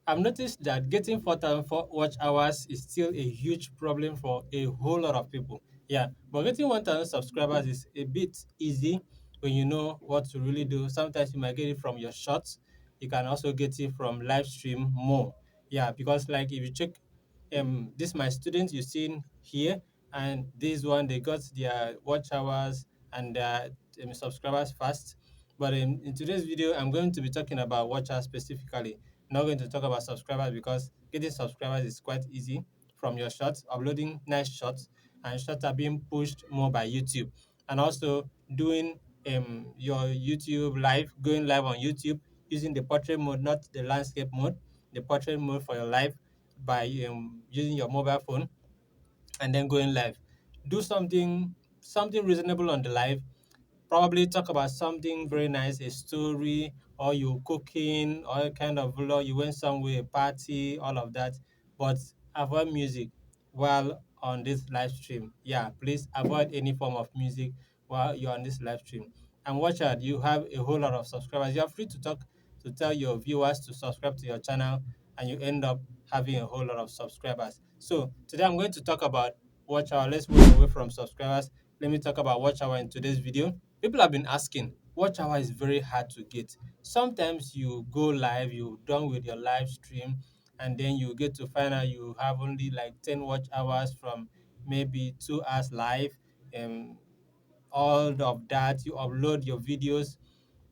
I've noticed that getting 4,000 watch hours is still a huge problem for a whole lot of people. Yeah, but getting 1,000 subscribers is a bit easy when you know what to really do. Sometimes you might get it from your shorts. You can also get it from live stream more. Yeah, because like if you check, this my students you seen here, and this one they got their watch hours and their subscribers fast. But in today's video, I'm going to be talking about watch hours specifically. I'm not going to talk about subscribers because getting subscribers is quite easy from your shots, uploading nice shots, and shots are being pushed more by YouTube. And also doing your YouTube live, going live on YouTube using the portrait mode, not the landscape mode, the portrait mode for your live by using your mobile phone and then going live. Do something reasonable on the live. Probably talk about something very nice, a story, or you cooking, or a kind of vlog. You went somewhere, a party, all of that. But avoid music while on this live stream. Yeah, please avoid any form of music while you're on this live stream. And watch out, you have a whole lot of subscribers. You're free to talk to tell your viewers to subscribe to your channel, and you end up having a whole lot of subscribers. So today I'm going to talk about watch hour. Let's move away from subscribers. Let me talk about watch hour in today's video. People have been asking, watch hour is very hard to get. Sometimes you go live, you're done with your live stream, and then you get to find out you have only like 10 watch hours from maybe 2 hours live. Um, all of that, you upload your videos,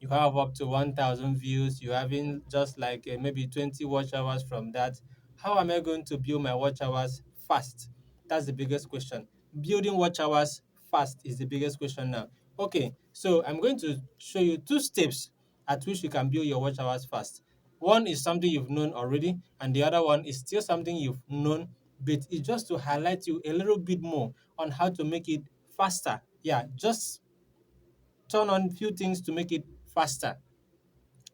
you have up to 1,000 views, you having just like maybe 20 watch hours from that. How am I going to build my watch hours fast? That's the biggest question. Building watch hours fast is the biggest question now. Okay, so I'm going to show you two steps at which you can build your watch hours fast. One is something you've known already, and the other one is still something you've known, but it's just to highlight you a little bit more on how to make it faster. Yeah, just turn on few things to make it faster.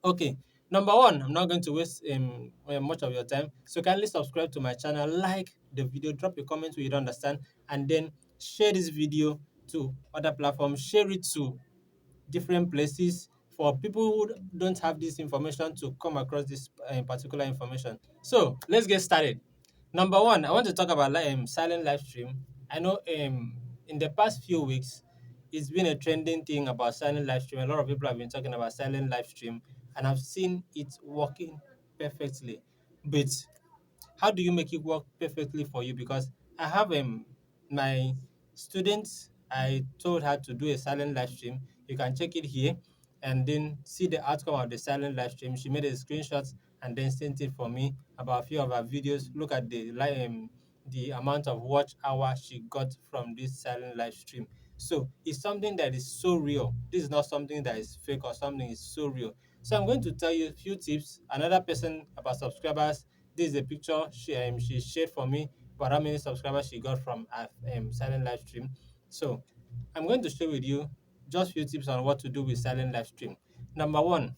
Okay, number one, I'm not going to waste much of your time. So kindly subscribe to my channel, like the video, drop your comments where you don't understand, and then share this video to other platforms. Share it to different places for people who don't have this information to come across this particular information. So let's get started. Number one, I want to talk about silent live stream. I know in the past few weeks, it's been a trending thing about silent live stream. A lot of people have been talking about silent live stream, and I've seen it working perfectly. But how do you make it work perfectly for you? Because I have my students, I told her to do a silent live stream. You can check it here and then see the outcome of the silent live stream. She made a screenshot and then sent it for me about a few of her videos. Look at the amount of watch hour she got from this silent live stream. So it's something that is so real. This is not something that is fake or something is so real. So I'm going to tell you a few tips. Another person about subscribers, this is a picture she shared for me about how many subscribers she got from her silent live stream. So I'm going to share with you just few tips on what to do with silent live stream. Number one,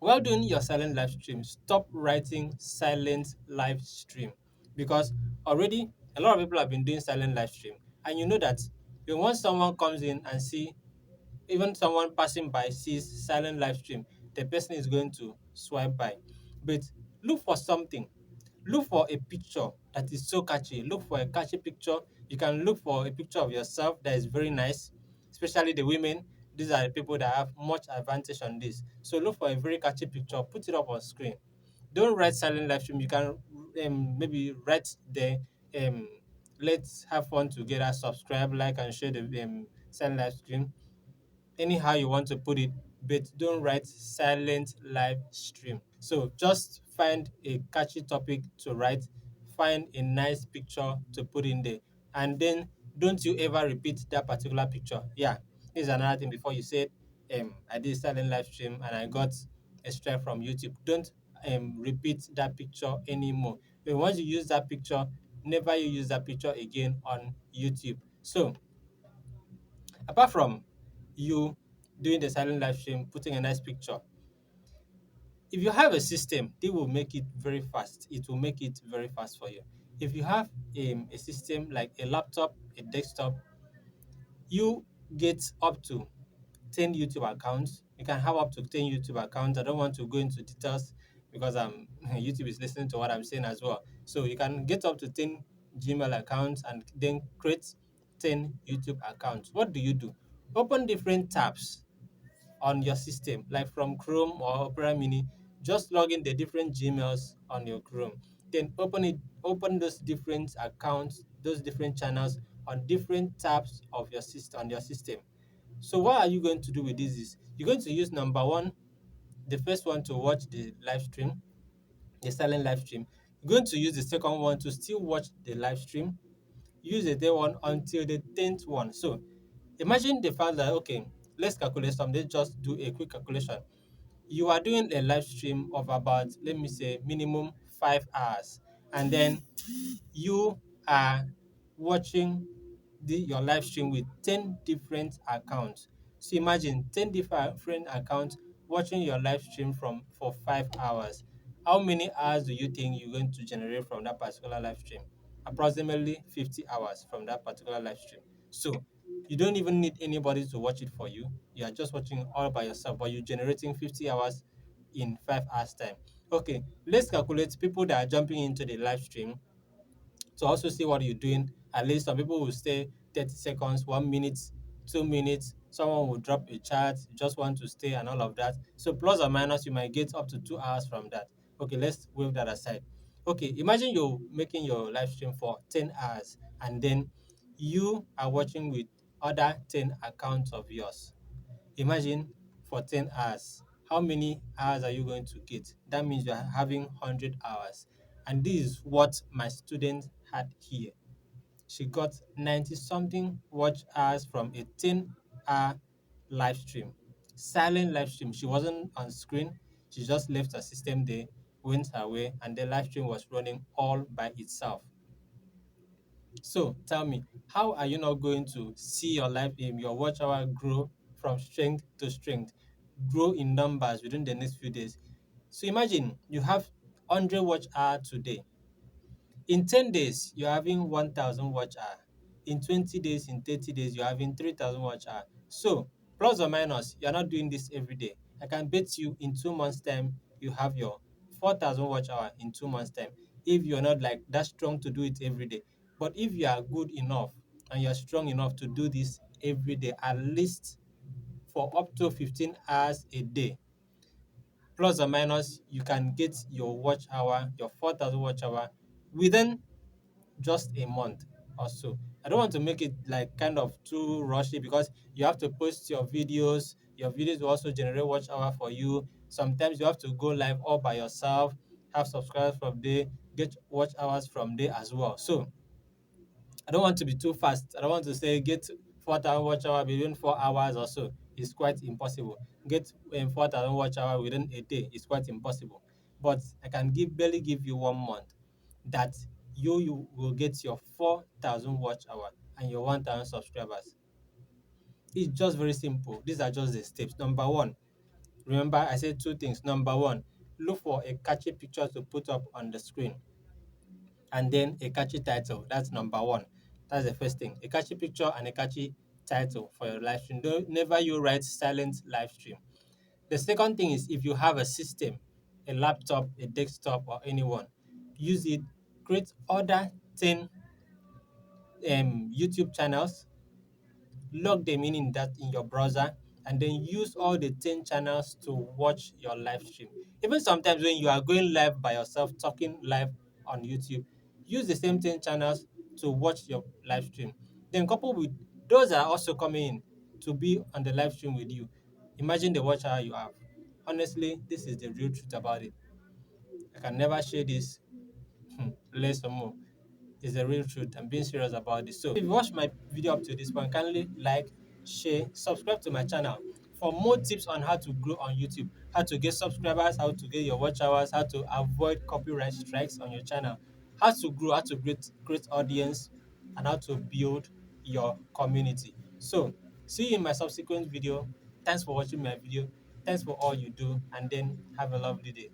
while doing your silent live stream, stop writing silent live stream because already a lot of people have been doing silent live stream, and you know that when once someone comes in and see, even someone passing by sees silent live stream, the person is going to swipe by. But look for something. Look for a picture that is so catchy. Look for a catchy picture. You can look for a picture of yourself that is very nice, especially the women. These are the people that have much advantage on this. So look for a very catchy picture, put it up on screen. Don't write silent live stream. You can maybe write there, um, let's have fun together, subscribe, like, and share the silent live stream anyhow you want to put it, but don't write silent live stream. So just find a catchy topic to write, find a nice picture to put in there, and then don't you ever repeat that particular picture. Yeah, here's another thing before you said, I did silent live stream and I got a strike from YouTube. Don't repeat that picture anymore. But once you use that picture, never you use that picture again on YouTube. So apart from you doing the silent live stream, putting a nice picture, if you have a system, they will make it very fast. It will make it very fast for you. If you have a system like a laptop, a desktop, you get up to 10 YouTube accounts. You can have up to 10 YouTube accounts. I don't want to go into details. because YouTube is listening to what I'm saying as well. So you can get up to 10 Gmail accounts and then create 10 YouTube accounts. What do you do? Open different tabs on your system, like from Chrome or Opera Mini. Just log in the different Gmails on your Chrome. Then open those different accounts, those different channels on different tabs of your system on your system. So what are you going to do with this is you're going to use number one, the first one to watch the live stream, the silent live stream. You're going to use the second one to still watch the live stream. Use the third one until the 10th one. So imagine the fact that okay, let's calculate something. Let's just do a quick calculation. You are doing a live stream of about, let me say, minimum 5 hours, and then you are watching your live stream with 10 different accounts. So imagine 10 different accounts watching your live stream from for 5 hours. How many hours do you think you're going to generate from that particular live stream? Approximately 50 hours from that particular live stream. So you don't even need anybody to watch it for you. You are just watching all by yourself, but you're generating 50 hours in 5 hours time. Okay, let's calculate people that are jumping into the live stream to also see what you're doing. At least some people will stay 30 seconds, 1 minute, 2 minutes. Someone will drop a chat, just want to stay and all of that. So plus or minus, you might get up to 2 hours from that. Okay, let's wave that aside. Okay, imagine you're making your live stream for 10 hours and then you are watching with other 10 accounts of yours. Imagine for 10 hours, how many hours are you going to get? That means you are having 100 hours. And this is what my student had here. She got 90 something watch hours from a 10-hour live stream, silent live stream. She wasn't on screen. She just left her system there, went her way, and the live stream was running all by itself. So tell me, how are you not going to see your life aim, your watch hour grow from strength to strength, grow in numbers within the next few days? So imagine you have 100 watch hour today. In 10 days, you're having 1,000 watch hour. In 20 days, in 30 days, you're having 3,000 watch hour. So plus or minus, you're not doing this every day. I can bet you in 2 months' time, you have your 4,000 watch hour in 2 months' time. If you're not like that strong to do it every day. But if you are good enough and you're strong enough to do this every day, at least for up to 15 hours a day, plus or minus, you can get your watch hour, your 4,000 watch hour within just a month or so. I don't want to make it like kind of too rushy because you have to post your videos. Your videos will also generate watch hour for you. Sometimes you have to go live all by yourself, have subscribers from there, get watch hours from there as well. So I don't want to be too fast. I don't want to say get 4,000 watch hour within 4 hours or so. It's quite impossible. Get 4,000 watch hour within a day. It's quite impossible. But I can barely give you 1 month that you will get your 4,000 watch hour and your 1,000 subscribers. It's just very simple. These are just the steps. Number one, remember I said two things. Number one, look for a catchy picture to put up on the screen and then a catchy title. That's number one. That's the first thing. A catchy picture and a catchy title for your live stream. Don't never you write silent live stream. The second thing is if you have a system, a laptop, a desktop, or anyone, use it. Create other 10 YouTube channels, log them in that in your browser, and then use all the 10 channels to watch your live stream. Even sometimes when you are going live by yourself, talking live on YouTube, use the same 10 channels to watch your live stream. Then couple with those that are also coming in to be on the live stream with you. Imagine the watch hour you have. Honestly, this is the real truth about it. I can never share this less or more. It's the real truth. I'm being serious about this. So if you watch my video up to this point, kindly like, share, subscribe to my channel for more tips on how to grow on YouTube, how to get subscribers, how to get your watch hours, how to avoid copyright strikes on your channel, how to grow, how to create audience, and how to build your community. So see you in my subsequent video. Thanks for watching my video. Thanks for all you do, and then have a lovely day.